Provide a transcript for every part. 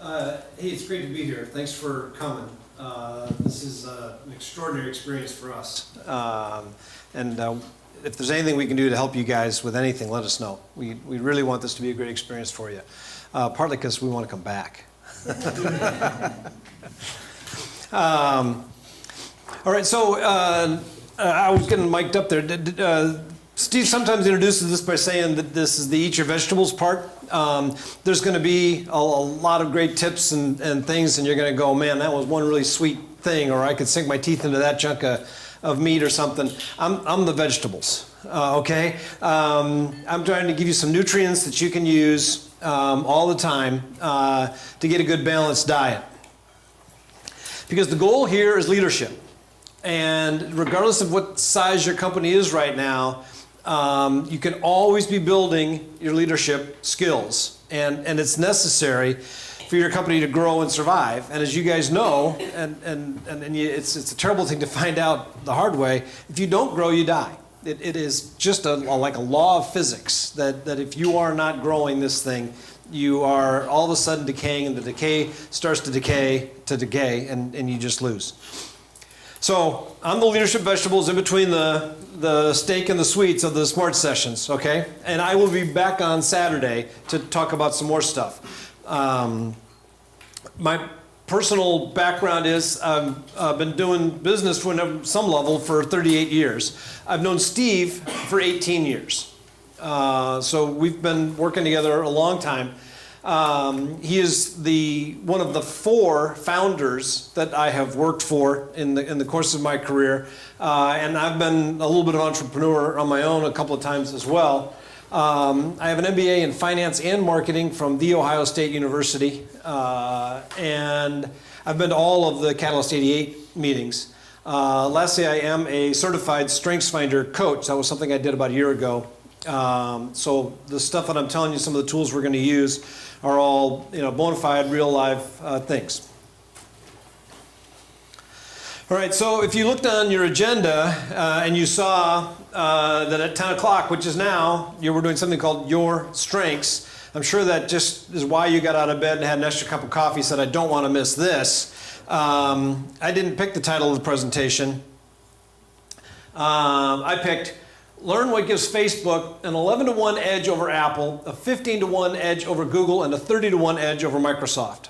Hey, it's great to be here. Thanks for coming. This is an extraordinary experience for us. If there's anything we can do to help you guys with anything, let us know. We really want this to be a great experience for you, partly because we want to come back. All right, so I was getting mic'd up there. Steve sometimes introduces this by saying that this is the eat your vegetables part. There's going to be a lot of great tips and things, and you're going to go, man, that was one really sweet thing, or I could sink my teeth into that chunk of meat or something. I'm the vegetables, okay? I'm trying to give you some nutrients that you can use all the time to get a good balanced diet. Because the goal here is leadership. And regardless of what size your company is right now, you can always be building your leadership skills, and it's necessary for your company to grow and survive. And as you guys know, it's a terrible thing to find out the hard way, if you don't grow, you die. It is just like a law of physics that if you are not growing this thing, you are all of a sudden decaying, and the decay starts to decay, and you just lose. So I'm the leadership vegetables in between the steak and the sweets of the smart sessions, okay? And I will be back on Saturday to talk about some more stuff. My personal background is I've been doing business for some level for 38 years. I've known Steve for 18 years. So we've been working together a long time. He is one of the 4 founders that I have worked for in the course of my career, and I've been a little bit of an entrepreneur on my own a couple of times as well. I have an MBA in finance and marketing from The Ohio State University, and I've been to all of the Catalyst 88 meetings. Lastly, I am a certified StrengthsFinder coach. That was something I did about a year ago. So the stuff that I'm telling you, some of the tools we're going to use are all, bona fide, real live things. All right, so if you looked on your agenda and you saw that at 10 o'clock, which is now, we're doing something called Your Strengths. I'm sure that just is why you got out of bed and had an extra cup of coffee, said, I don't want to miss this. I didn't pick the title of the presentation. I picked Learn what gives Facebook an 11-to-1 edge over Apple, a 15-to-1 edge over Google, and a 30-to-1 edge over Microsoft.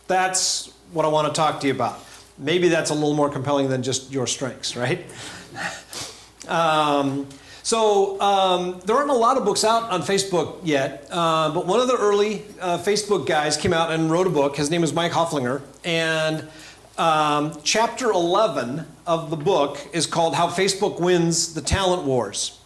That's what I want to talk to you about. Maybe that's a little more compelling than just your strengths, right? There aren't a lot of books out on Facebook yet, but one of the early Facebook guys came out and wrote a book. His name is Mike Hofflinger, and chapter 11 of the book is called How Facebook Wins the Talent Wars.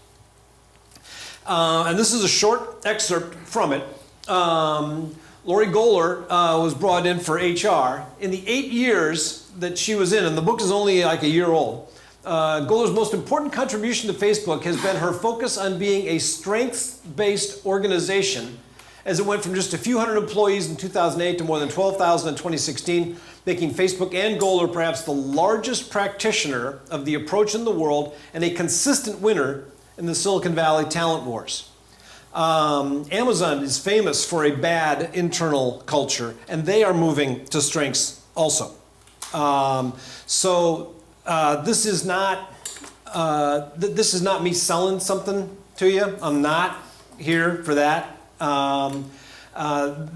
And this is a short excerpt from it. Lori Gohler was brought in for HR. In the 8 years that she was in, and the book is only like a year old, Gohler's most important contribution to Facebook has been her focus on being a strengths-based organization, as it went from just a few hundred employees in 2008 to more than 12,000 in 2016, making Facebook and Gohler perhaps the largest practitioner of the approach in the world and a consistent winner in the Silicon Valley talent wars. Amazon is famous for a bad internal culture, and they are moving to strengths also. This is not me selling something to you. I'm not here for that.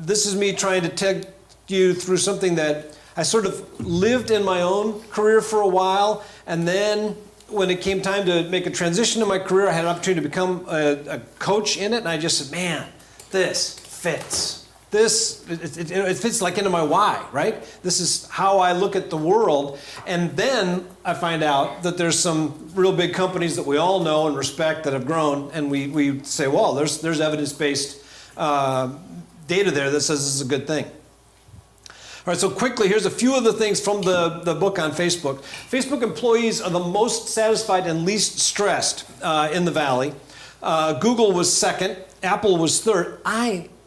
This is me trying to take you through something that I sort of lived in my own career for a while, and then when it came time to make a transition in my career, I had an opportunity to become a coach in it, and I just said, man, this fits. It fits like into my why, right? This is how I look at the world. And then I find out that there's some real big companies that we all know and respect that have grown, and we say, well, there's evidence-based data there that says this is a good thing. All right, so quickly, here's a few of the things from the book on Facebook. Facebook employees are the most satisfied and least stressed in the Valley. Google was second. Apple was third.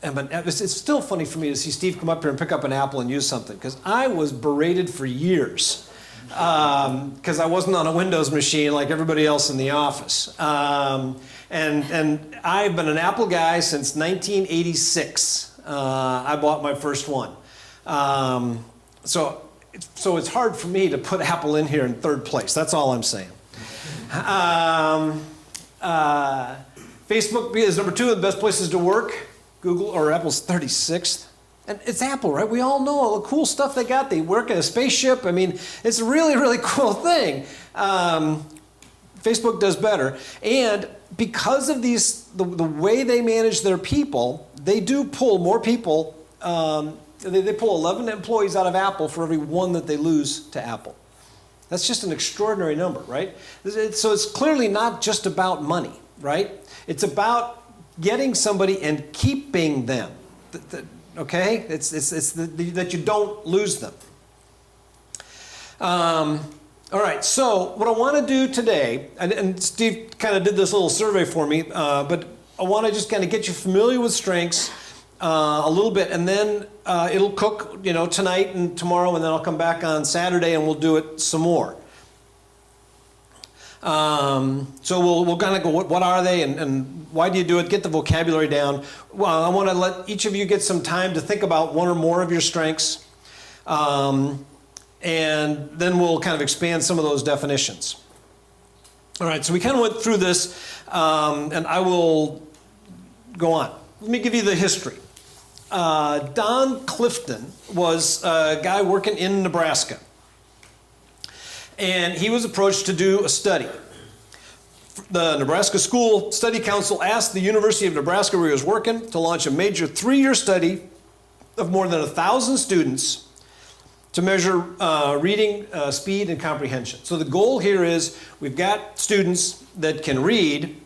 It's still funny for me to see Steve come up here and pick up an Apple and use something, because I was berated for years because I wasn't on a Windows machine like everybody else in the office. And I've been an Apple guy since 1986. I bought my first one. So it's hard for me to put Apple in here in third place. That's all I'm saying. Facebook is number 2 of the best places to work. Google or Apple's 36th. And it's Apple, right? We all know all the cool stuff they got. They work in a spaceship. I mean, it's a really, really cool thing. Facebook does better. And because of the way they manage their people, they do pull more people. They pull 11 employees out of Apple for every one that they lose to Apple. That's just an extraordinary number, right? So it's clearly not just about money, right? It's about getting somebody and keeping them. Okay? It's that you don't lose them. All right, so what I want to do today, and Steve kind of did this little survey for me, but I want to just kind of get you familiar with strengths a little bit, and then it'll cook, tonight and tomorrow, and then I'll come back on Saturday and we'll do it some more. So we'll kind of go, what are they and why do you do it? Get the vocabulary down. Well, I want to let each of you get some time to think about one or more of your strengths. And then we'll kind of expand some of those definitions. All right, so we kind of went through this, and I will go on. Let me give you the history. Don Clifton was a guy working in Nebraska. And he was approached to do a study. The Nebraska School Study Council asked the University of Nebraska, where he was working, to launch a major 3-year study of more than 1,000 students to measure reading speed and comprehension. So the goal here is we've got students that can read.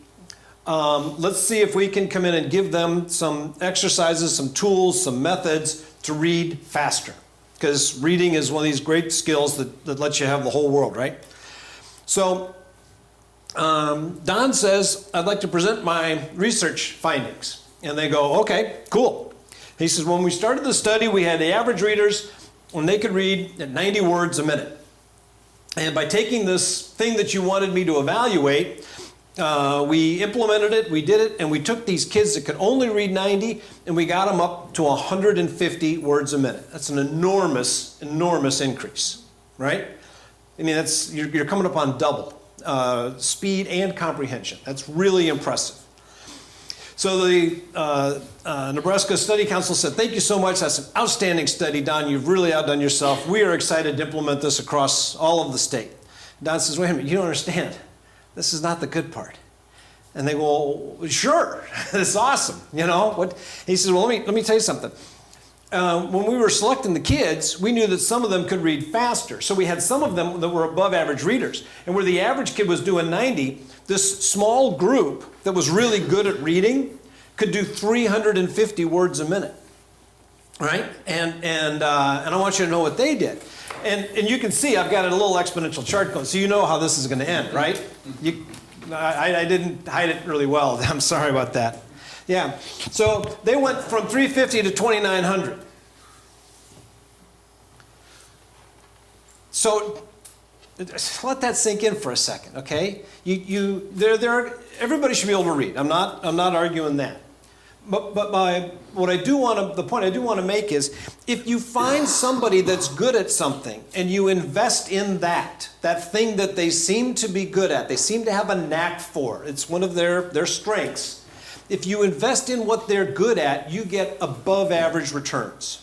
Let's see if we can come in and give them some exercises, some tools, some methods to read faster. Because reading is one of these great skills that lets you have the whole world, right? So Don says, I'd like to present my research findings. And they go, okay, cool. He says, when we started the study, we had the average readers when they could read at 90 words a minute. And by taking this thing that you wanted me to evaluate, we implemented it, we did it, and we took these kids that could only read 90, and we got them up to 150 words a minute. That's an enormous, enormous increase, right? I mean, you're coming up on double speed and comprehension. That's really impressive. So the Nebraska Study Council said, thank you so much. That's an outstanding study, Don. You've really outdone yourself. We are excited to implement this across all of the state. Don says, wait a minute, you don't understand. This is not the good part. And they go, well, sure, it's awesome. What? He says, well, let me tell you something. When we were selecting the kids, we knew that some of them could read faster. So we had some of them that were above average readers. And where the average kid was doing 90, this small group that was really good at reading could do 350 words a minute, right? And I want you to know what they did. And you can see I've got a little exponential chart going, so you know how this is going to end, right? I didn't hide it really well. I'm sorry about that. Yeah, so they went from 350 to 2,900. So let that sink in for a second, okay? Everybody should be able to read. I'm not arguing that. But the point I do want to make is, if you find somebody that's good at something and you invest in that thing that they seem to be good at, they seem to have a knack for, it's one of their strengths. If you invest in what they're good at, you get above average returns,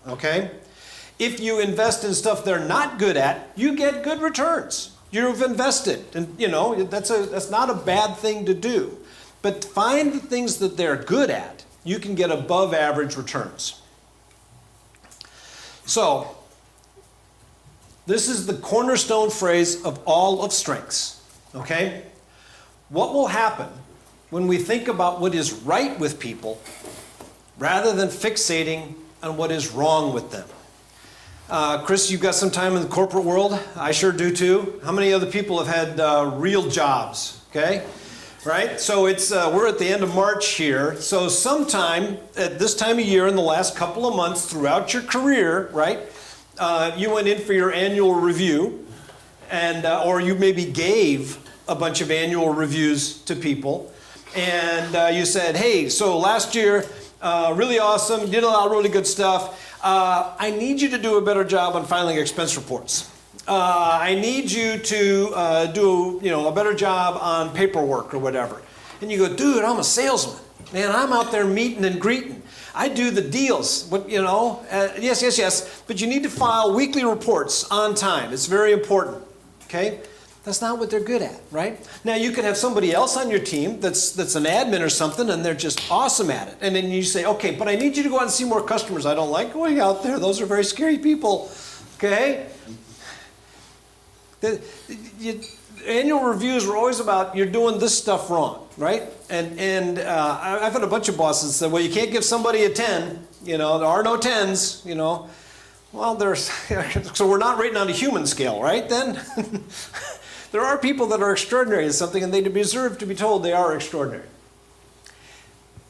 okay? If you invest in stuff they're not good at, you get good returns. You've invested, and that's not a bad thing to do. But find the things that they're good at, you can get above average returns. So, this is the cornerstone phrase of all of strengths, okay? What will happen when we think about what is right with people rather than fixating on what is wrong with them? Chris, you've got some time in the corporate world. I sure do too. How many other people have had real jobs, okay? Right? So we're at the end of March here. So sometime at this time of year in the last couple of months throughout your career, right, you went in for your annual review, and or you maybe gave a bunch of annual reviews to people, and you said, hey, so last year Really awesome. You did a lot of really good stuff. I need you to do a better job on filing expense reports. I need you to do a better job on paperwork or whatever. And you go, dude, I'm a salesman. Man, I'm out there meeting and greeting. I do the deals, yes, but you need to file weekly reports on time. It's very important, okay? That's not what they're good at, right? Now, you could have somebody else on your team that's an admin or something, and they're just awesome at it. And then you say, okay, but I need you to go out and see more customers. I don't like going out there. Those are very scary people, okay? Annual reviews were always about you're doing this stuff wrong, right? And I've had a bunch of bosses that say, well, you can't give somebody a 10. There are no 10s. Well, there's so we're not rating on a human scale, right? Then there are people that are extraordinary at something, and they deserve to be told they are extraordinary.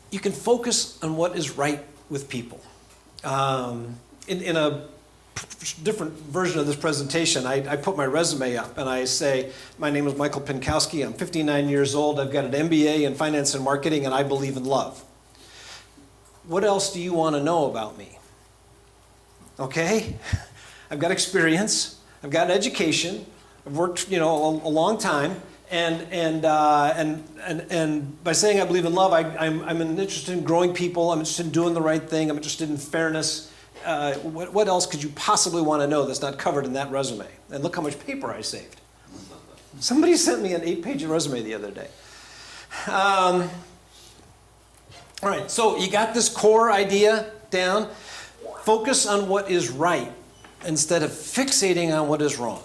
You can focus on what is right with people. In a different version of this presentation, I put my resume up and I say, my name is Michael Pinkowski, I'm 59 years old, I've got an MBA in finance and marketing, and I believe in love. What else do you want to know about me? Okay, I've got experience, I've got education, I've worked a long time, and by saying I believe in love, I'm interested in growing people, I'm interested in doing the right thing, I'm interested in fairness. What else could you possibly want to know that's not covered in that resume? And look how much paper I saved. Somebody sent me an 8-page resume the other day. All right, so you got this core idea down. Focus on what is right instead of fixating on what is wrong.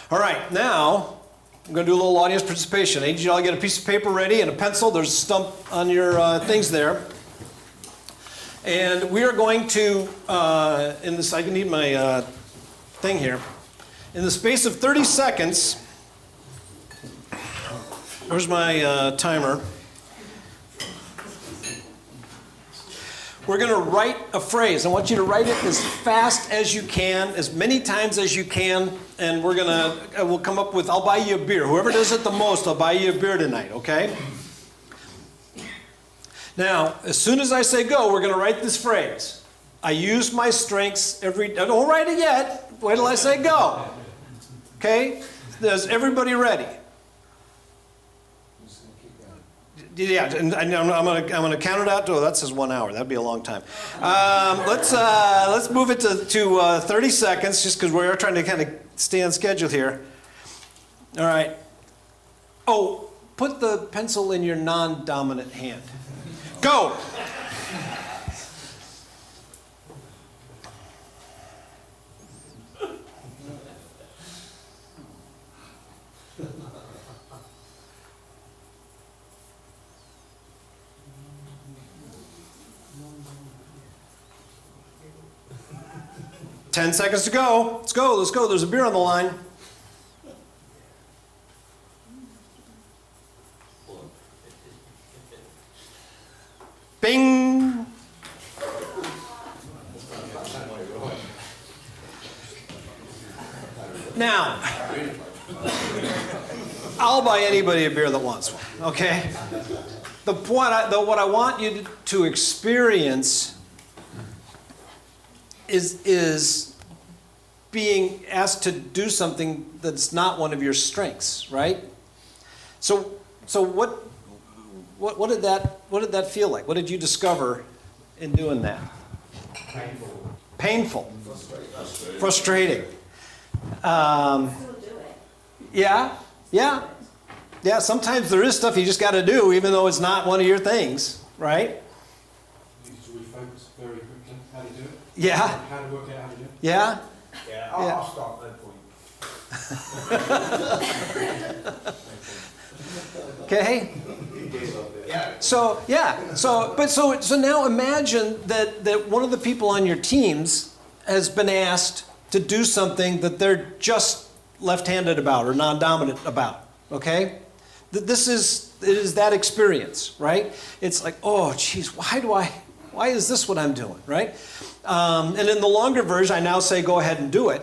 All right, now I'm going to do a little audience participation. I need you all to get a piece of paper ready and a pencil. There's a stump on your things there. And we are going to, in this, I need my thing here. In the space of 30 seconds, where's my timer? We're going to write a phrase. I want you to write it as fast as you can, as many times as you can, and we'll come up with, I'll buy you a beer. Whoever does it the most, I'll buy you a beer tonight, okay? Now, as soon as I say go, we're going to write this phrase. I use my strengths don't write it yet. Wait till I say go. Okay? Is everybody ready? Yeah, and I'm going to count it out. Oh, that says 1 hour. That'd be a long time. Let's move it to 30 seconds, just because we are trying to kind of stay on schedule here. All right. Oh, put the pencil in your non-dominant hand. Go. Ten seconds to go. Let's go. Let's go. There's a beer on the line. Bing. Now, I'll buy anybody a beer that wants one, okay? What I want you to experience is being asked to do something that's not one of your strengths, right? So what did that feel like? What did you discover in doing that? Painful. Frustrating. Yeah. Sometimes there is stuff you just got to do, even though it's not one of your things, right? You need to refocus very quickly. How to do it? Yeah. How to work out how to do it? Yeah. Yeah, I'll start that point. Okay. Yeah. So now imagine that one of the people on your teams has been asked to do something that they're just left-handed about or non-dominant about. Okay. It is that experience, right? It's like, oh, geez, why is this what I'm doing, right? And in the longer version, I now say, go ahead and do it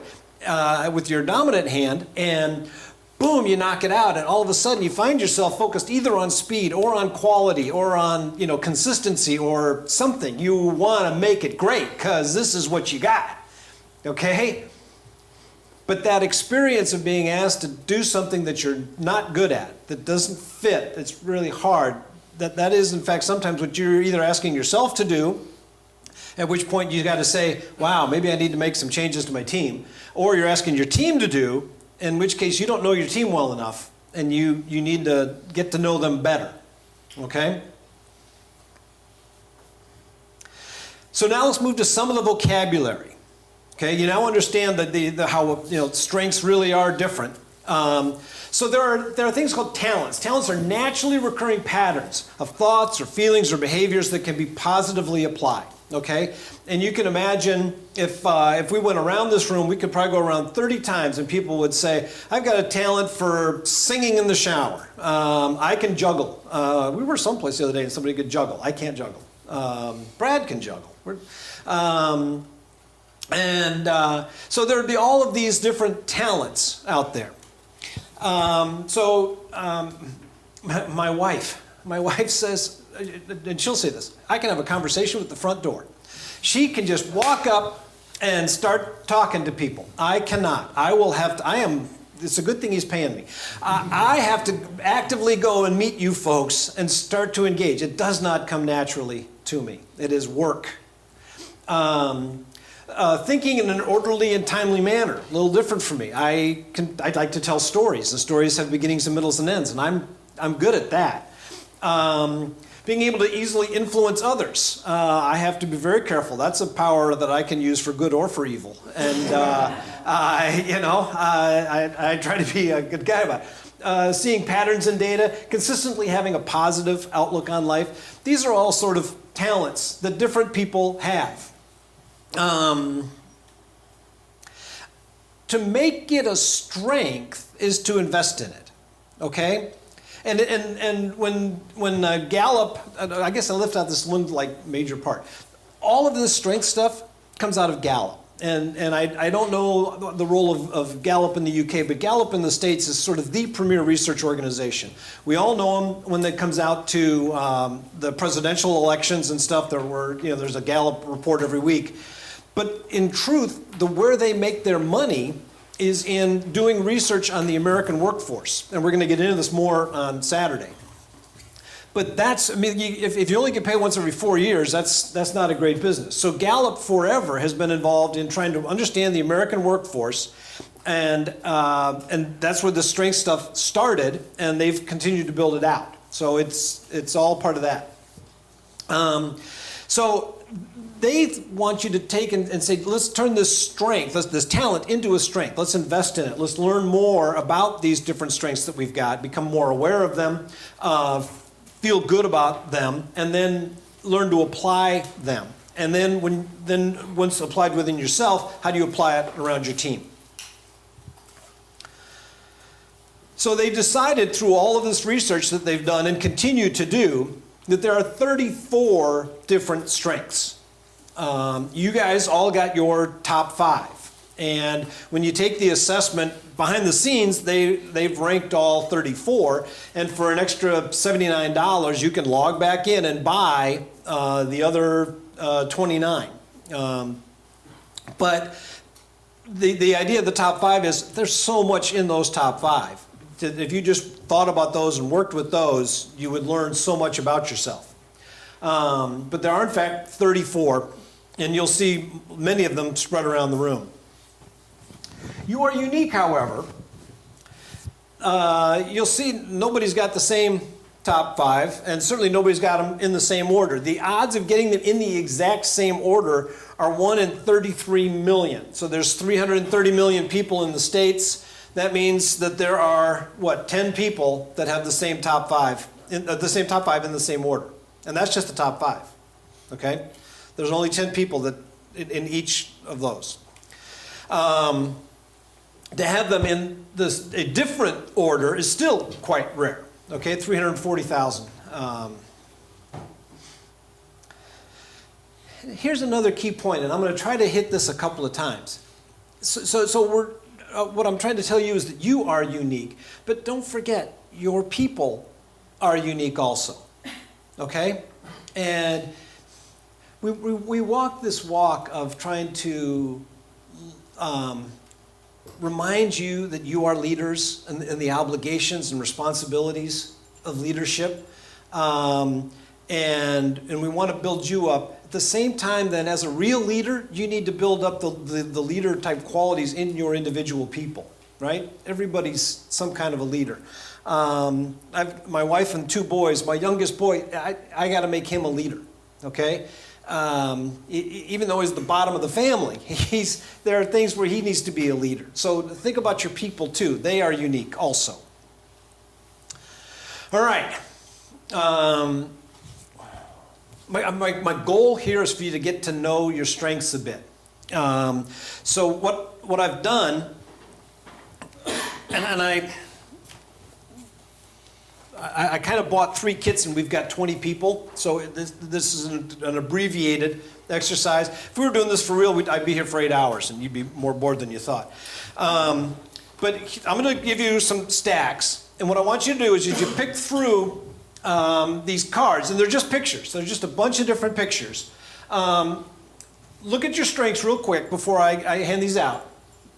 with your dominant hand, and boom, you knock it out, and all of a sudden you find yourself focused either on speed or on quality or on, you know, consistency or something. You want to make it great because this is what you got, okay? But that experience of being asked to do something that you're not good at, that doesn't fit, that's really hard, that is in fact sometimes what you're either asking yourself to do, at which point you got to say, wow, maybe I need to make some changes to my team, or you're asking your team to do, in which case you don't know your team well enough and you need to get to know them better, okay? So now let's move to some of the vocabulary. Okay, you now understand that how, you know, strengths really are different. So there are things called talents. Talents are naturally recurring patterns of thoughts or feelings or behaviors that can be positively applied. Okay, and you can imagine if we went around this room, we could probably go around 30 times, and people would say, "I've got a talent for singing in the shower. I can juggle." We were someplace the other day, and somebody could juggle. I can't juggle. Brad can juggle. So there would be all of these different talents out there. My wife says, and she'll say this, I can have a conversation with the front door. She can just walk up and start talking to people. I cannot. It's a good thing he's paying me. I have to actively go and meet you folks and start to engage. It does not come naturally to me. It is work. Thinking in an orderly and timely manner, a little different for me. I'd like to tell stories, and stories have beginnings and middles and ends, and I'm good at that. Being able to easily influence others. I have to be very careful. That's a power that I can use for good or for evil. And I try to be a good guy about it. Seeing patterns in data, consistently having a positive outlook on life. These are all sort of talents that different people have. To make it a strength is to invest in it, okay? And when Gallup, I guess I left out this one like major part. All of this strength stuff comes out of Gallup. And I don't know the role of Gallup in the UK, but Gallup in the States is sort of the premier research organization. We all know them when it comes out to the presidential elections and stuff. There's a Gallup report every week. But in truth, where they make their money is in doing research on the American workforce. And we're going to get into this more on Saturday. But if you only get paid once every 4 years, that's not a great business. So Gallup forever has been involved in trying to understand the American workforce, and that's where the strength stuff started, and they've continued to build it out. So it's all part of that. So they want you to take and say, let's turn this strength, this talent into a strength. Let's invest in it. Let's learn more about these different strengths that we've got, become more aware of them, feel good about them, and then learn to apply them. And then once applied within yourself, how do you apply it around your team? So they decided through all of this research that they've done and continue to do that there are 34 different strengths. You guys all got your top 5. And when you take the assessment behind the scenes, they've ranked all 34. And for an extra $79, you can log back in and buy the other 29. But the idea of the top 5 is there's so much in those top 5. If you just thought about those and worked with those, you would learn so much about yourself. But there are, in fact, 34. And you'll see many of them spread around the room. You are unique, however. You'll see nobody's got the same top 5, and certainly nobody's got them in the same order. The odds of getting them in the exact same order are 1 in 33 million. So there's 330 million people in the States. That means that there are, 10 people that have the same top 5, in the same order. And that's just the top 5, okay? There's only 10 people that in each of those. To have them in a different order is still quite rare. Okay, 340,000. Here's another key point, and I'm going to try to hit this a couple of times. So what I'm trying to tell you is that you are unique. But don't forget, your people are unique also. Okay? And we walk this walk of trying to remind you that you are leaders and the obligations and responsibilities of leadership. And we want to build you up. At the same time, then, as a real leader, you need to build up the leader type qualities in your individual people, right? Everybody's some kind of a leader. My wife and 2 boys, my youngest boy, I got to make him a leader, okay? Even though he's the bottom of the family, there are things where he needs to be a leader. So think about your people too. They are unique also. All right. My goal here is for you to get to know your strengths a bit. So what I've done, and I kind of bought 3 kits and we've got 20 people. So this is an abbreviated exercise. If we were doing this for real, I'd be here for 8 hours and you'd be more bored than you thought. But I'm going to give you some stacks. And what I want you to do is you pick through these cards, and they're just pictures. They're just a bunch of different pictures. Look at your strengths real quick before I hand these out.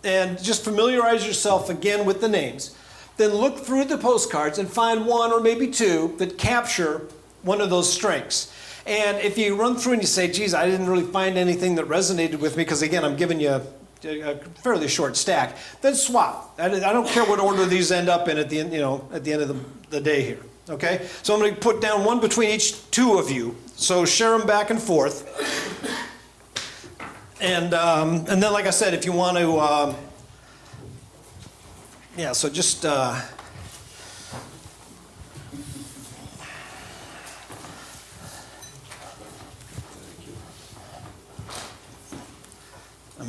And just familiarize yourself again with the names. Then look through the postcards and find 1 or maybe 2 that capture one of those strengths. And if you run through and you say, geez, I didn't really find anything that resonated with me, because again, I'm giving you a fairly short stack, then swap. I don't care what order these end up in at the end, at the end of the day here. Okay? So I'm going to put down 1 between each 2 of you. So share them back and forth. And then, like I said, if you want to, so just I'm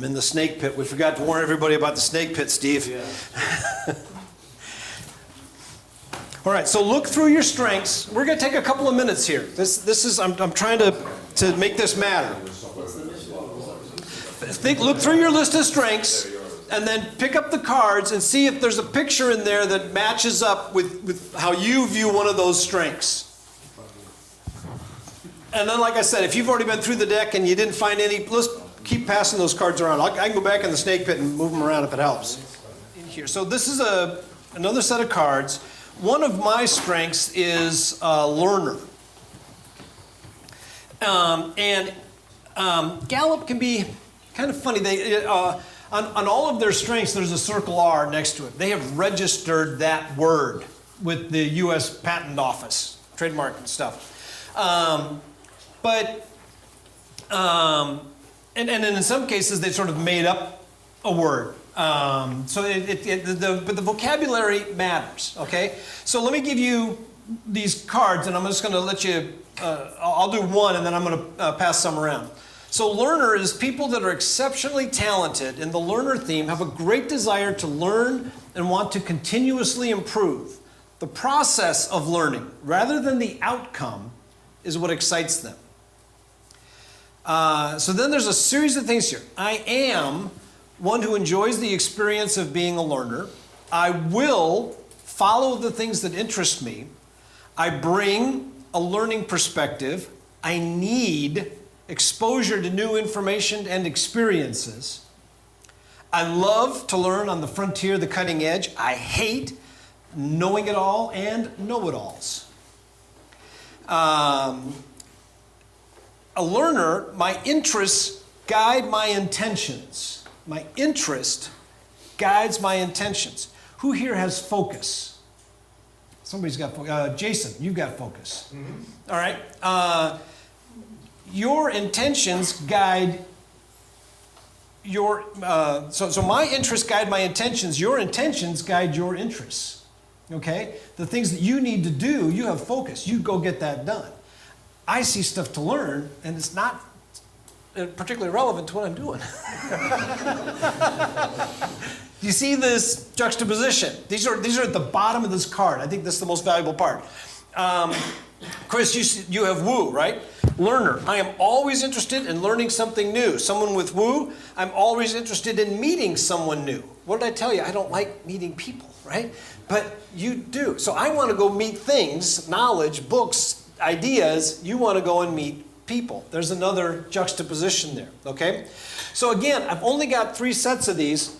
in the snake pit. We forgot to warn everybody about the snake pit, Steve. Yeah. All right, so look through your strengths. We're going to take a couple of minutes here. I'm trying to make this matter. Look through your list of strengths, and then pick up the cards and see if there's a picture in there that matches up with how you view one of those strengths. And then, like I said, if you've already been through the deck and you didn't find any, let's keep passing those cards around. I can go back in the snake pit and move them around if it helps. In here. So this is another set of cards. One of my strengths is learner. Gallup can be kind of funny. On all of their strengths, there's a circle R next to it. They have registered that word with the U.S. Patent Office, trademark and stuff. And in some cases, they sort of made up a word. But the vocabulary matters, okay? So let me give you these cards, and I'm just going to let you, I'll do 1, and then I'm going to pass some around. So learner is people that are exceptionally talented in the learner theme, have a great desire to learn and want to continuously improve. The process of learning, rather than the outcome, is what excites them. So then there's a series of things here. I am one who enjoys the experience of being a learner. I will follow the things that interest me. I bring a learning perspective. I need exposure to new information and experiences. I love to learn on the frontier, the cutting edge. I hate knowing it all and know-it-alls. A learner, my interests guide my intentions. My interest guides my intentions. Who here has focus? Somebody's got focus. Jason, you've got focus. Mm-hmm. All right. Your intentions guide your... So my interests guide my intentions. Your intentions guide your interests. Okay? The things that you need to do, you have focus. You go get that done. I see stuff to learn, and it's not particularly relevant to what I'm doing. You see this juxtaposition? These are at the bottom of this card. I think this is the most valuable part. Chris, you have woo, right? Learner, I am always interested in learning something new. Someone with woo, I'm always interested in meeting someone new. What did I tell you? I don't like meeting people, right? But you do. So I want to go meet things, knowledge, books, ideas. You want to go and meet people. There's another juxtaposition there, okay? So again, I've only got 3 sets of these.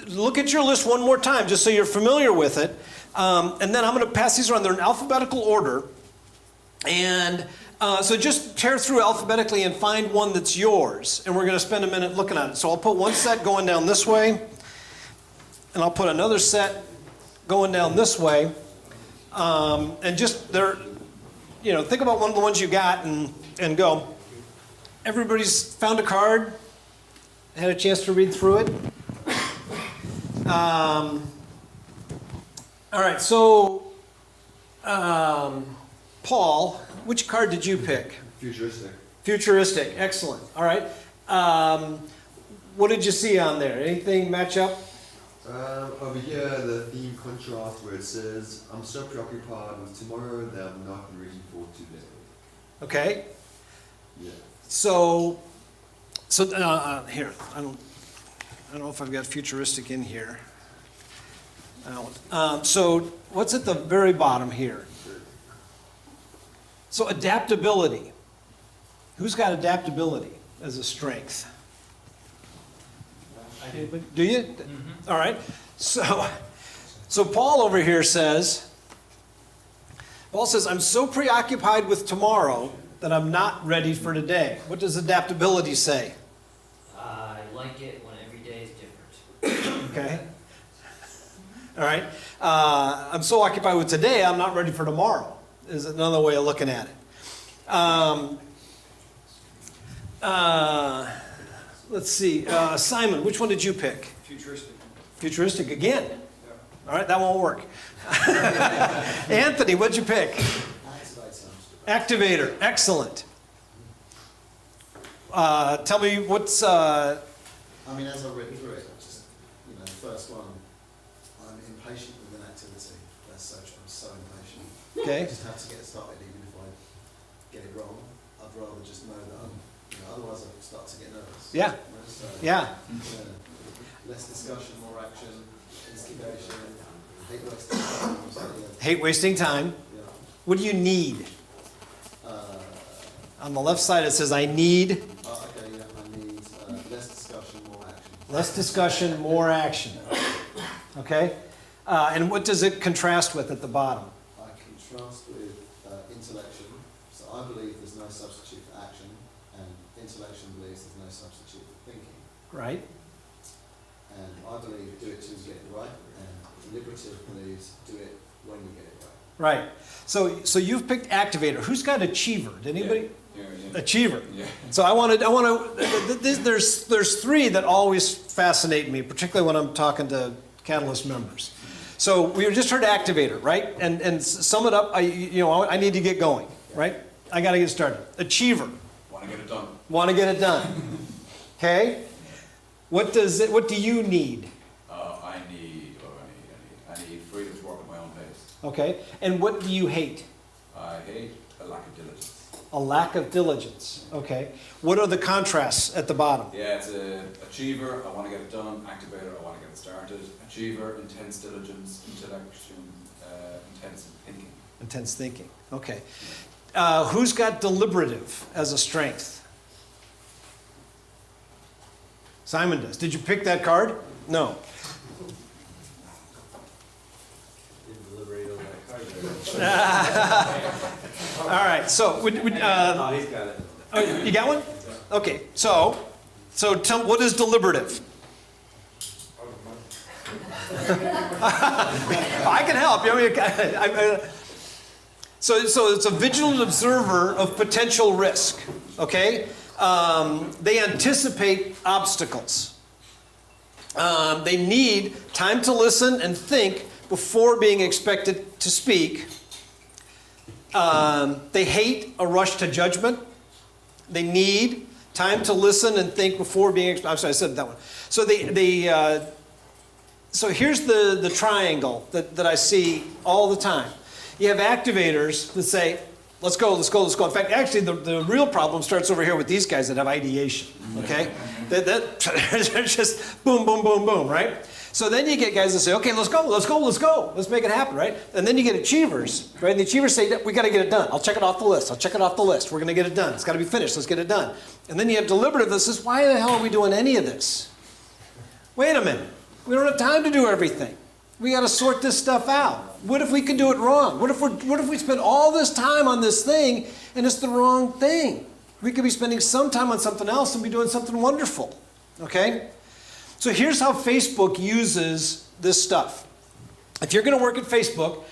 Look at your list one more time just so you're familiar with it. And then I'm going to pass these around. They're in alphabetical order. And so just tear through alphabetically and find one that's yours. And we're going to spend a minute looking at it. So I'll put one set going down this way. And I'll put another set going down this way. And just, think about one of the ones you got and go. Everybody's found a card? Had a chance to read through it? All right, so Paul, which card did you pick? Futuristic. Futuristic, excellent. All right. What did you see on there? Anything match up? Over here, the theme contrast where it says, I'm so preoccupied with tomorrow that I'm not ready for today. Okay. Yeah. So here, I don't know if I've got futuristic in here. I don't. So what's at the very bottom here? So adaptability. Who's got adaptability as a strength? I do. Do you? Mm-hmm. All right. So Paul over here says, I'm so preoccupied with tomorrow that I'm not ready for today. What does adaptability say? I like it when every day is different. Okay. All right. I'm so occupied with today, I'm not ready for tomorrow, is another way of looking at it. Let's see. Simon, which one did you pick? Futuristic. Futuristic again. All right, that won't work. Anthony, what'd you pick? Activator. Excellent. Tell me what's... I mean, as I've written through it, just, the first one, I'm impatient with an activity. As such, I'm so impatient. Okay. I just have to get started, even if I get it wrong. I'd rather just know that I'm, otherwise I start to get nervous. Yeah. So, Yeah. less discussion, more action, instigation, hate wasting time. Hate wasting time. Yeah. What do you need? On the left side it says, I need Okay, yeah, I need less discussion, more action. less discussion, more action. Okay? And what does it contrast with at the bottom? I contrast with intellection. So I believe there's no substitute for action, and intellection believes there's no substitute for thinking. Right? And I believe do it till you get it right, and deliberative believes do it when you get it right. Right. So you've picked activator. Who's got achiever? Did anybody? Yeah. Achiever. Yeah. So I want to. There's 3 that always fascinate me, particularly when I'm talking to Catalyst members. So we just heard activator, right? And sum it up. I need to get going, right? I got to get started. Achiever. Want to get it done. Want to get it done. Okay. What do you need? I need freedom to work at my own pace. Okay. And what do you hate? I hate a lack of diligence. A lack of diligence. Okay. What are the contrasts at the bottom? Yeah, it's a achiever, I want to get it done. Activator, I want to get it started. Achiever, intense diligence. Intellection, intense thinking. Intense thinking. Okay. Who's got deliberative as a strength? Simon does. Did you pick that card? No. Didn't deliberate on that card. All right. So, Oh, he's got it. oh, you got one? Okay. So tell what is deliberative? I can help you. So it's a vigilant observer of potential risk. Okay. They anticipate obstacles. They need time to listen and think before being expected to speak. They hate a rush to judgment. They need time to listen and think before being. I'm sorry, I said that one. So so here's the triangle that I see all the time. You have activators that say, Let's go, let's go, let's go. In fact, actually, the real problem starts over here with these guys that have ideation, okay? They're just boom, boom, boom, boom, right? So then you get guys that say, okay, let's go, let's go, let's go. Let's make it happen, right? And then you get achievers, right? And the achievers say, we got to get it done. I'll check it off the list. I'll check it off the list. We're going to get it done. It's got to be finished. Let's get it done. And then you have deliberative that says, why the hell are we doing any of this? Wait a minute. We don't have time to do everything. We got to sort this stuff out. What if we can do it wrong? What if we spend all this time on this thing and it's the wrong thing? We could be spending some time on something else and be doing something wonderful. Okay? So here's how Facebook uses this stuff. If you're going to work at Facebook,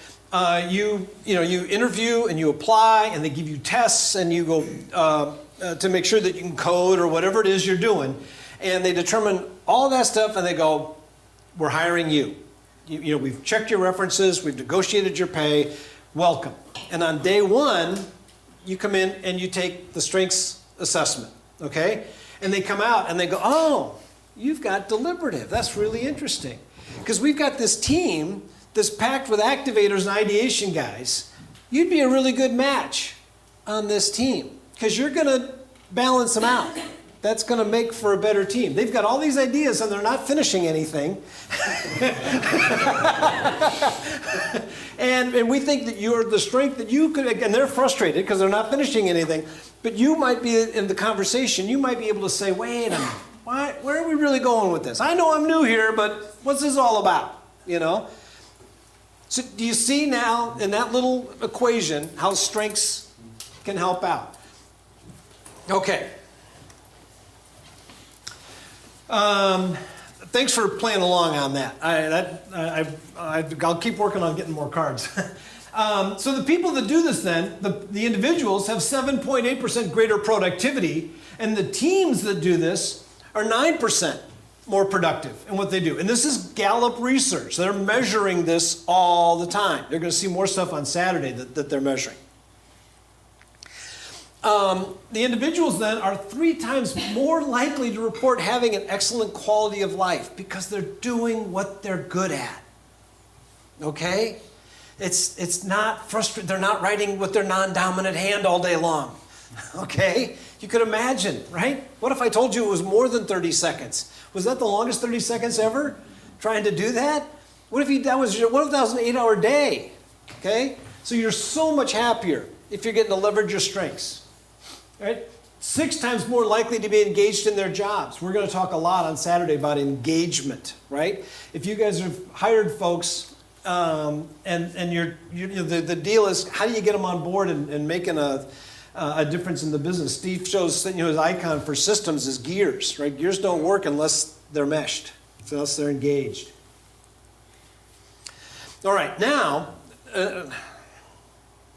you interview and you apply and they give you tests and you go to make sure that you can code or whatever it is you're doing, and they determine all that stuff and they go, we're hiring you. We've checked your references, we've negotiated your pay, welcome. And on day one, you come in and you take the strengths assessment, okay? And they come out and they go, oh, you've got deliberative. That's really interesting. Because we've got this team that's packed with activators and ideation guys. You'd be a really good match on this team because you're going to balance them out. That's going to make for a better team. They've got all these ideas and they're not finishing anything. and we think that you're the strength that you could, and they're frustrated because they're not finishing anything. But you might be in the conversation, you might be able to say, wait a minute, where are we really going with this? I know I'm new here, but what's this all about? So do you see now in that little equation how strengths can help out? Okay. Thanks for playing along on that. I'll keep working on getting more cards. So the people that do this then, the individuals have 7.8% greater productivity, and the teams that do this are 9% more productive in what they do. And this is Gallup research. They're measuring this all the time. They're going to see more stuff on Saturday that they're measuring. The individuals then are 3 times more likely to report having an excellent quality of life because they're doing what they're good at. Okay? It's not frustrating. They're not writing with their non-dominant hand all day long. Okay? You could imagine, right? What if I told you it was more than 30 seconds? Was that the longest 30 seconds ever? Trying to do that? What if that was an 8-hour day? Okay? So you're so much happier if you're getting to leverage your strengths. Right? 6 times more likely to be engaged in their jobs. We're going to talk a lot on Saturday about engagement, right? If you guys have hired folks and the deal is how do you get them on board and making a difference in the business? Steve shows his icon for systems is gears, right? Gears don't work unless they're meshed, unless they're engaged. All right, now.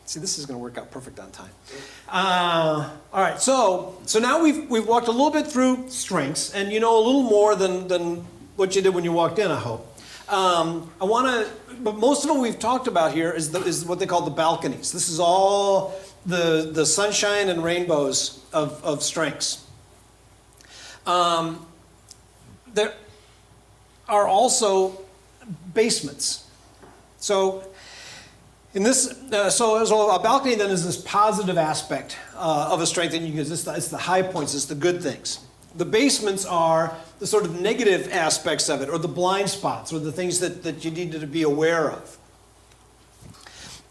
See, this is going to work out perfect on time. All right, so now we've walked a little bit through strengths, and you know a little more than what you did when you walked in, I hope. But most of what we've talked about here is what they call the balconies. This is all the sunshine and rainbows of strengths. There are also basements. So in this, so a balcony then is this positive aspect of a strength, and it's the high points, it's the good things. The basements are the sort of negative aspects of it, or the blind spots, or the things that you need to be aware of.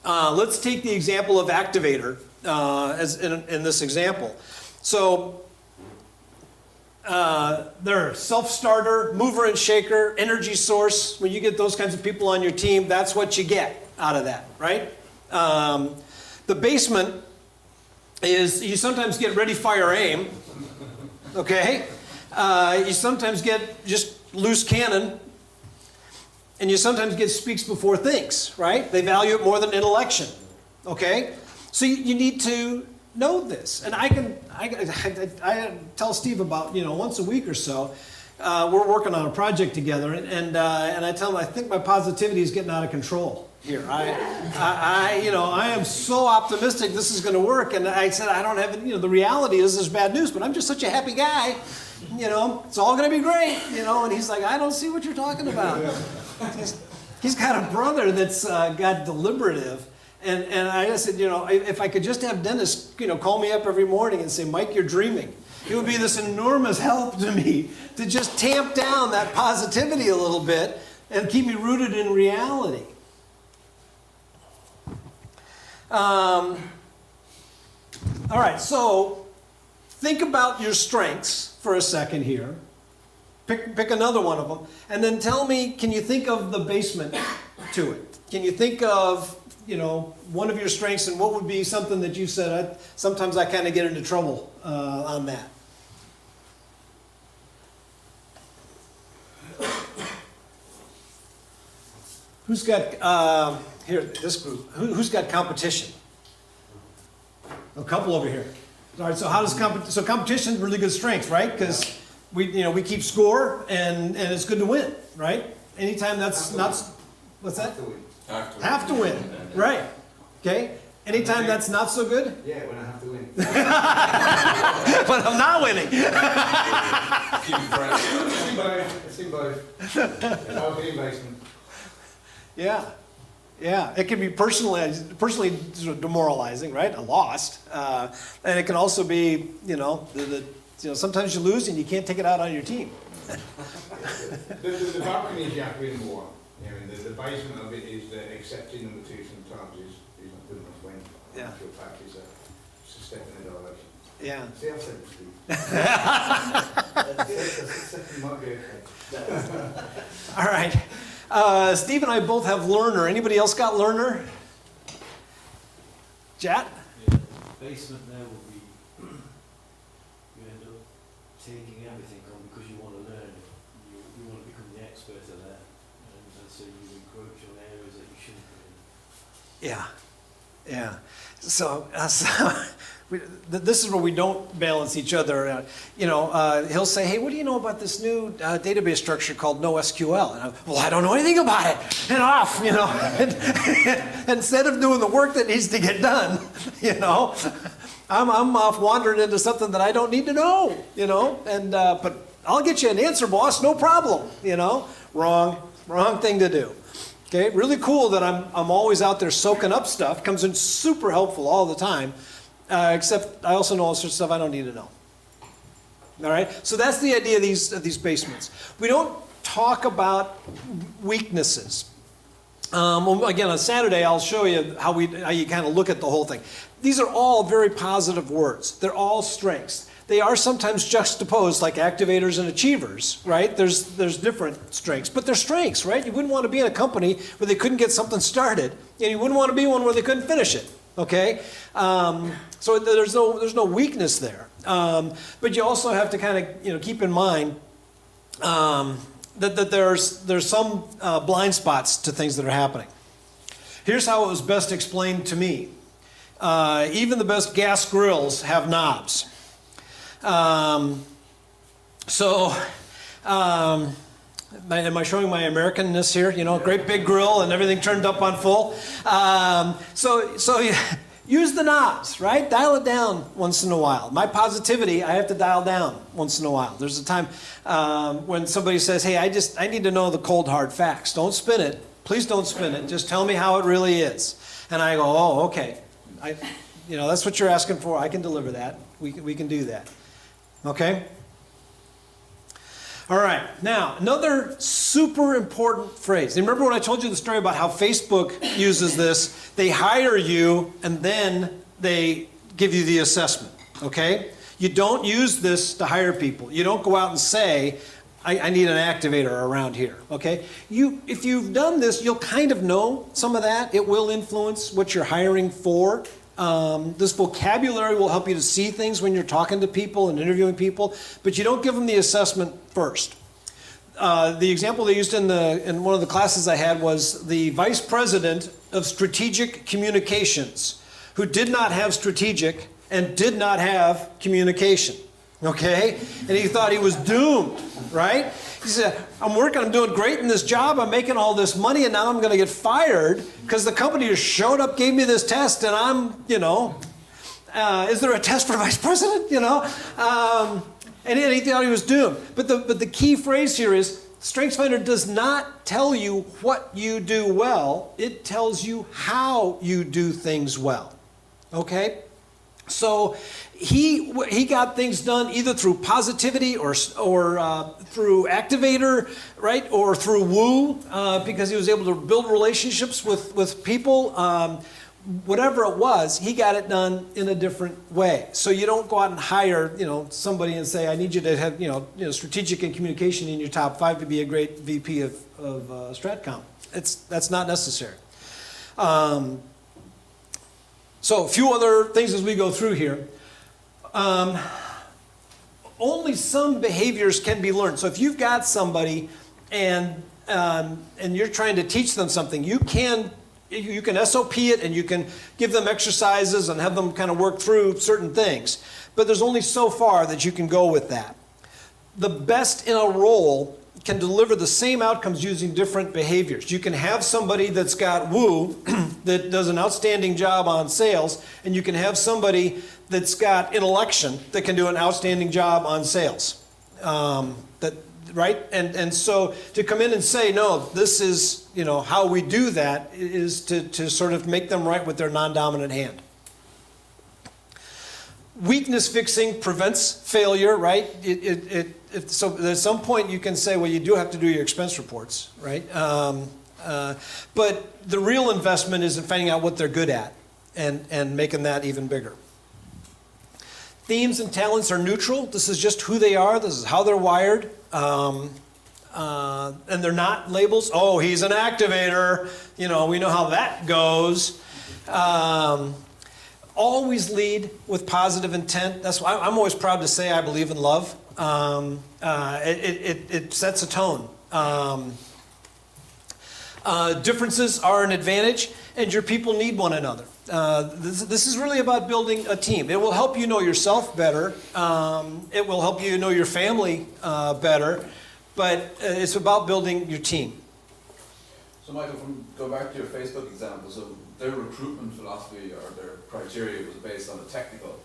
Let's take the example of activator as in this example. So they're self-starter, mover and shaker, energy source. When you get those kinds of people on your team, that's what you get out of that, right? The basement is you sometimes get ready, fire, aim. Okay? You sometimes get just loose cannon. And you sometimes get speaks before thinks, right? They value it more than intellection. Okay? So you need to know this. And I tell Steve about, once a week or so, we're working on a project together, and I tell him I think my positivity is getting out of control here. I am so optimistic this is going to work, and I said I don't have the reality is there's bad news, but I'm just such a happy guy, it's all going to be great, and he's like, I don't see what you're talking about. He's got a brother that's got deliberative, And I just said, if I could just have Dennis, call me up every morning and say, Mike, you're dreaming. It would be this enormous help to me to just tamp down that positivity a little bit and keep me rooted in reality. All right, so think about your strengths for a second here. Pick another one of them, and then tell me, can you think of the basement to it? Can you think of, one of your strengths, and what would be something that you said, sometimes I kind of get into trouble on that? Who's got, here, this group, who's got competition? A couple over here. All right, so how does competition is really good strength, right? Because we keep score and it's good to win, right? Anytime that's not, what's that? Have to win, right? Okay. Anytime that's not so good? Yeah, when I have to win. When I'm not winning. Keep it fresh. I've seen both. I'll be in basement. Yeah. It can be personally sort of demoralizing, right? A lost, and it can also be, sometimes you lose and you can't take it out on your team. The balcony is you have to win more. The basement of it is accepting number two sometimes is not good enough when Yeah. actual fact is a step in the direction. Yeah. See, I've said this, Steve. Might be okay. All right. Steve and I both have learner. Anybody else got learner? Jat? Yeah, basement there will be, you end up taking everything on because you want to learn it. You want to become the expert at that. And so you encroach on areas that you shouldn't be in. Yeah. So this is where we don't balance each other out. He'll say, hey, what do you know about this new database structure called NoSQL? And I don't know anything about it. And off, Instead of doing the work that needs to get done, I'm off wandering into something that I don't need to know, but I'll get you an answer, boss, no problem, Wrong thing to do. Okay, really cool that I'm always out there soaking up stuff. Comes in super helpful all the time. Except I also know all sorts of stuff I don't need to know. All right, so that's the idea of these basements. We don't talk about weaknesses. Again, on Saturday, I'll show you how you kind of look at the whole thing. These are all very positive words. They're all strengths. They are sometimes juxtaposed like activators and achievers, right? There's different strengths, but they're strengths, right? You wouldn't want to be in a company where they couldn't get something started, and you wouldn't want to be one where they couldn't finish it, okay? So there's no weakness there. But you also have to kind of keep in mind that there's some blind spots to things that are happening. Here's how it was best explained to me. Even the best gas grills have knobs. Am I showing my Americanness here? Great big grill and everything turned up on full. So use the knobs, right? Dial it down once in a while. My positivity, I have to dial down once in a while. There's a time when somebody says, hey, I need to know the cold hard facts. Don't spin it. Please don't spin it. Just tell me how it really is. And I go, oh, okay. That's what you're asking for. I can deliver that. We can do that. Okay? All right. Now, another super important phrase. You remember when I told you the story about how Facebook uses this? They hire you and then they give you the assessment. Okay? You don't use this to hire people. You don't go out and say, I need an activator around here. Okay? If you've done this, you'll kind of know some of that. It will influence what you're hiring for. This vocabulary will help you to see things when you're talking to people and interviewing people, but you don't give them the assessment first. The example they used in one of the classes I had was the vice president of strategic communications, who did not have strategic and did not have communication. Okay? And he thought he was doomed, right? He said, I'm doing great in this job, I'm making all this money, and now I'm going to get fired because the company just showed up, gave me this test, and I'm, is there a test for vice president? And he thought he was doomed. But the key phrase here is, StrengthsFinder does not tell you what you do well, it tells you how you do things well, okay? So he got things done either through positivity or through activator, right, or through woo, because he was able to build relationships with people. Whatever it was, he got it done in a different way. So you don't go out and hire, somebody and say, I need you to have, strategic and communication in your top 5 to be a great VP of Stratcom. That's not necessary. So a few other things as we go through here. Only some behaviors can be learned. So if you've got somebody and you're trying to teach them something, you can SOP it and you can give them exercises and have them kind of work through certain things. But there's only so far that you can go with that. The best in a role can deliver the same outcomes using different behaviors. You can have somebody that's got woo that does an outstanding job on sales, and you can have somebody that's got intellection that can do an outstanding job on sales. Right? And so to come in and say, no, this is, how we do that is to sort of make them right with their non-dominant hand. Weakness fixing prevents failure, right? So at some point you can say, well, you do have to do your expense reports, right? But the real investment is in finding out what they're good at and making that even bigger. Themes and talents are neutral. This is just who they are. This is how they're wired. And they're not labels. Oh, he's an activator. We know how that goes. Always lead with positive intent. That's why I'm always proud to say I believe in love. It sets a tone. Differences are an advantage, and your people need one another. This is really about building a team. It will help you know yourself better. It will help you know your family better, but it's about building your team. So Michael, go back to your Facebook example, so their recruitment philosophy or their criteria was based on the technical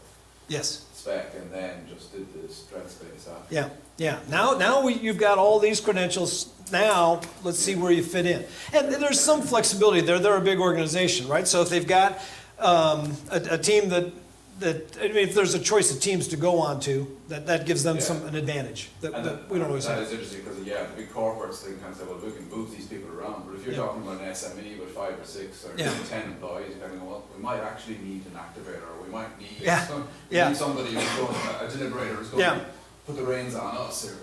Yes. spec and then just did the strengths base after. Yeah. Now you've got all these credentials. Now let's see where you fit in. And there's some flexibility there. They're a big organization, right? So if they've got a team that if there's a choice of teams to go on to, that gives them an advantage that we don't always have. That is interesting because the big corporates they kind of say, well, we can move these people around, but if you're talking about an SME with 5 or 6 or 10 employees, you're going, well, we might actually need an activator, or we might need need somebody who's going, a deliberator who's going to put the reins on us here.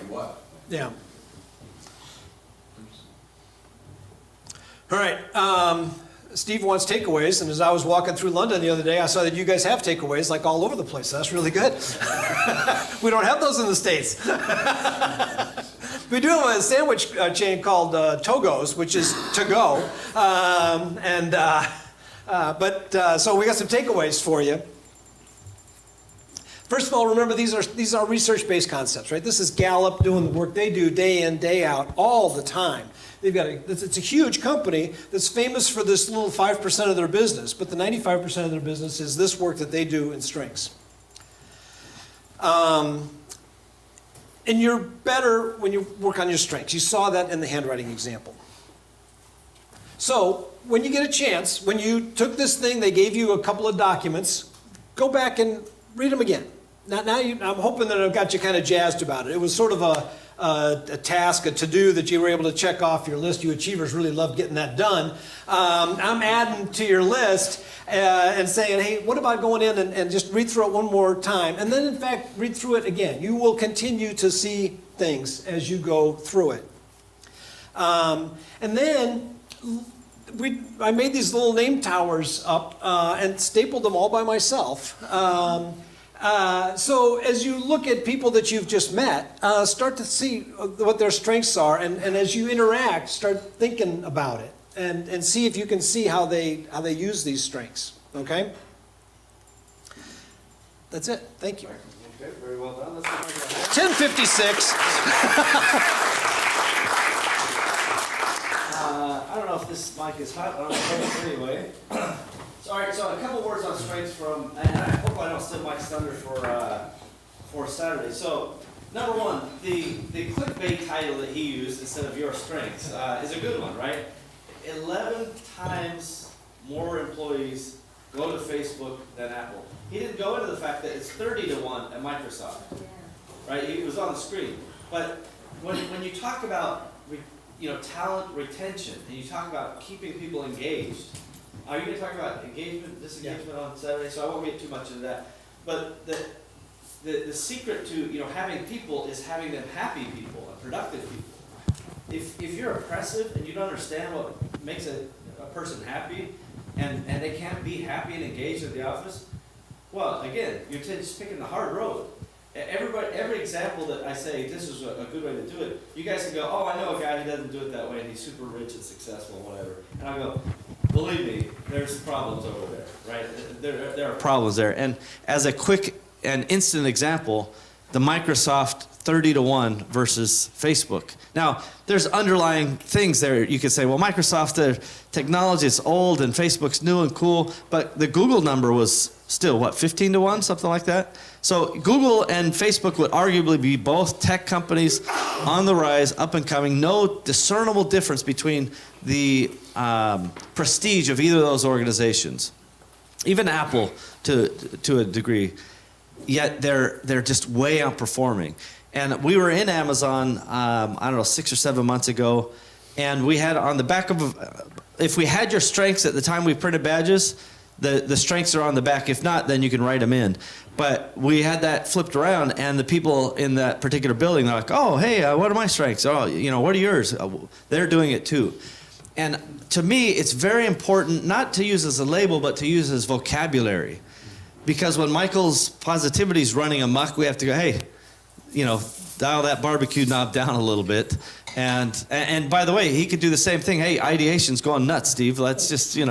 Well. Yeah. All right. Steve wants takeaways, and as I was walking through London the other day, I saw that you guys have takeaways like all over the place. That's really good. We don't have those in the States. We do have a sandwich chain called Togo's, which is to go. So we got some takeaways for you. First of all, remember these are research-based concepts, right? This is Gallup doing the work they do day in, day out, all the time. It's a huge company that's famous for this little 5% of their business, but the 95% of their business is this work that they do in strengths. And you're better when you work on your strengths. You saw that in the handwriting example. So when you get a chance, when you took this thing, they gave you a couple of documents, go back and read them again. Now I'm hoping that I've got you kind of jazzed about it. It was sort of a task, a to-do that you were able to check off your list. You achievers really love getting that done. I'm adding to your list and saying, hey, what about going in and just read through it one more time? And then, in fact, read through it again. You will continue to see things as you go through it. And then I made these little name towers up and stapled them all by myself. So as you look at people that you've just met, start to see what their strengths are, and as you interact, start thinking about it, and see if you can see how they use these strengths. Okay? That's it. Thank you. Okay, very well done. Let's go 10:56. I don't know if this mic is hot, but I'm going to anyway. All right, so a couple words on strengths from, and I hope I don't steal Mike's thunder for Saturday. So Number one, the clickbait title that he used instead of your strengths is a good one, right? 11 times more employees go to Facebook than Apple. He didn't go into the fact that it's 30 to 1 at Microsoft, right? It was on the screen. But when you talk about talent retention and you talk about keeping people engaged, are you going to talk about engagement, disengagement on Saturday? So I won't get too much into that. But the secret to having people is having them happy people and productive people. If you're oppressive and you don't understand what makes a person happy, and they can't be happy and engaged at the office, well, again, you're just picking the hard road. Every example that I say, this is a good way to do it, you guys can go, oh, I know a guy who doesn't do it that way, and he's super rich and successful, whatever. And I go, believe me, there's problems over there, right? There are problems there. And as a quick and instant example, the Microsoft 30 to 1 versus Facebook. Now, there's underlying things there. You could say, well, Microsoft, their technology is old and Facebook's new and cool, but the Google number was still, what, 15 to 1, something like that? So Google and Facebook would arguably be both tech companies on the rise, up and coming, no discernible difference between the prestige of either of those organizations. Even Apple, to a degree, yet they're just way outperforming. And we were in Amazon, I don't know, 6 or 7 months ago, and we had on the back of, if we had your strengths at the time we printed badges, the strengths are on the back. If not, then you can write them in. But we had that flipped around, and the people in that particular building, they're like, oh, hey, what are my strengths? Oh, what are yours? They're doing it too. And to me, it's very important not to use as a label, but to use as vocabulary. Because when Michael's positivity is running amok, we have to go, hey, dial that barbecue knob down a little bit. And by the way, he could do the same thing. Hey, ideation's going nuts, Steve. Let's just, we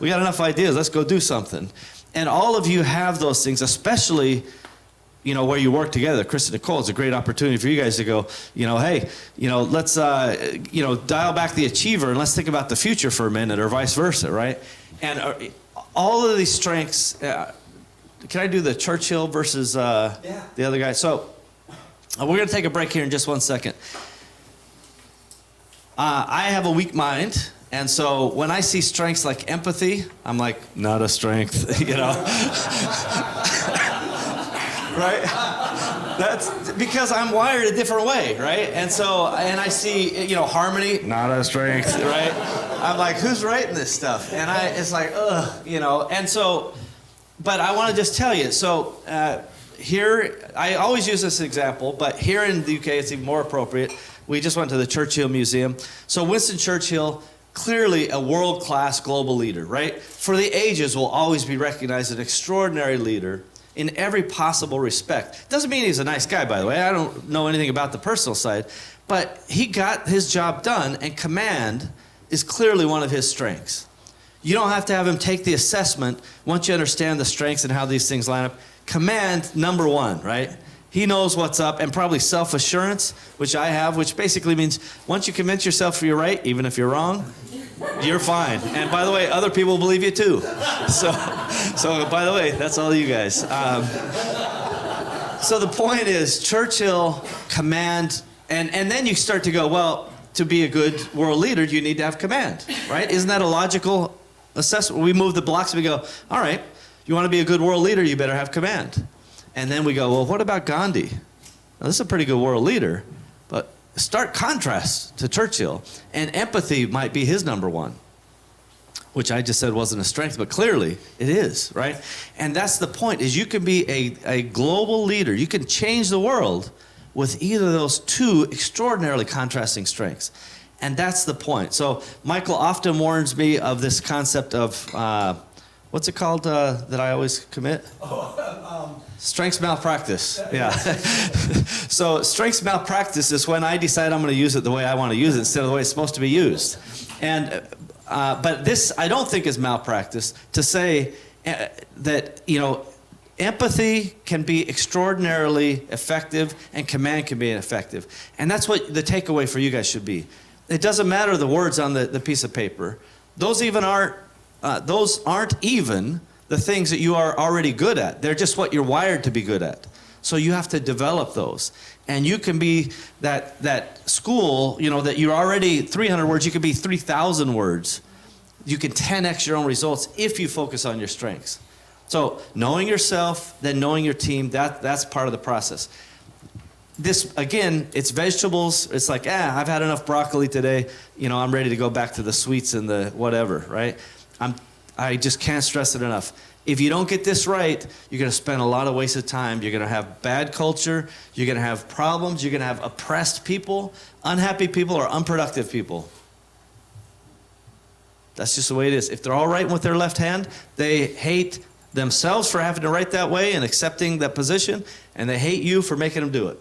got enough ideas. Let's go do something. And all of you have those things, especially, where you work together. Chris and Nicole, it's a great opportunity for you guys to go, hey, let's, dial back the achiever and let's think about the future for a minute, or vice versa, right? And all of these strengths, can I do the Churchill versus the other guy? So we're going to take a break here in just 1 second. I have a weak mind, and so when I see strengths like empathy, I'm like, not a strength, right? That's because I'm wired a different way, right? And so, and I see, harmony, not a strength, right? I'm like, who's writing this stuff? And it's like, ugh, and so, but I want to just tell you, so here, I always use this example, but here in the UK it's even more appropriate. We just went to the Churchill Museum. So Winston Churchill, clearly a world-class global leader, right? For the ages will always be recognized as an extraordinary leader in every possible respect. Doesn't mean he's a nice guy, by the way. I don't know anything about the personal side, but he got his job done, and command is clearly one of his strengths. You don't have to have him take the assessment once you understand the strengths and how these things line up. Command, number one, right? He knows what's up, and probably self-assurance, which I have, which basically means once you convince yourself you're right, even if you're wrong, you're fine. And by the way, other people believe you too. So by the way, that's all you guys. So the point is, Churchill, command, and then you start to go, well, to be a good world leader, you need to have command, right? Isn't that a logical assessment? We move the blocks and we go, all right, you want to be a good world leader, you better have command. And then we go, well, what about Gandhi? Now, this is a pretty good world leader, but stark contrast to Churchill. And empathy might be his number one, which I just said wasn't a strength, but clearly it is, right? And that's the point, is you can be a global leader. You can change the world with either of those two extraordinarily contrasting strengths. And that's the point. So Michael often warns me of this concept of, what's it called that I always commit? Strengths malpractice. Yeah. So strengths malpractice is when I decide I'm going to use it the way I want to use it instead of the way it's supposed to be used. And but this I don't think is malpractice to say that empathy can be extraordinarily effective and command can be effective. And that's what the takeaway for you guys should be. It doesn't matter the words on the piece of paper. Those aren't even the things that you are already good at. They're just what you're wired to be good at. So you have to develop those. And you can be that school, you know, that you're already 300 words, you could be 3,000 words. You can 10x your own results if you focus on your strengths. So knowing yourself, then knowing your team, that's part of the process. This, again, it's vegetables. It's like, I've had enough broccoli today. You know, I'm ready to go back to the sweets and the whatever, right? I just can't stress it enough. If you don't get this right, you're going to spend a lot of wasted time. You're going to have bad culture. You're going to have problems. You're going to have oppressed people, unhappy people, or unproductive people. That's just the way it is. If they're all writing with their left hand, they hate themselves for having to write that way and accepting that position, and they hate you for making them do it.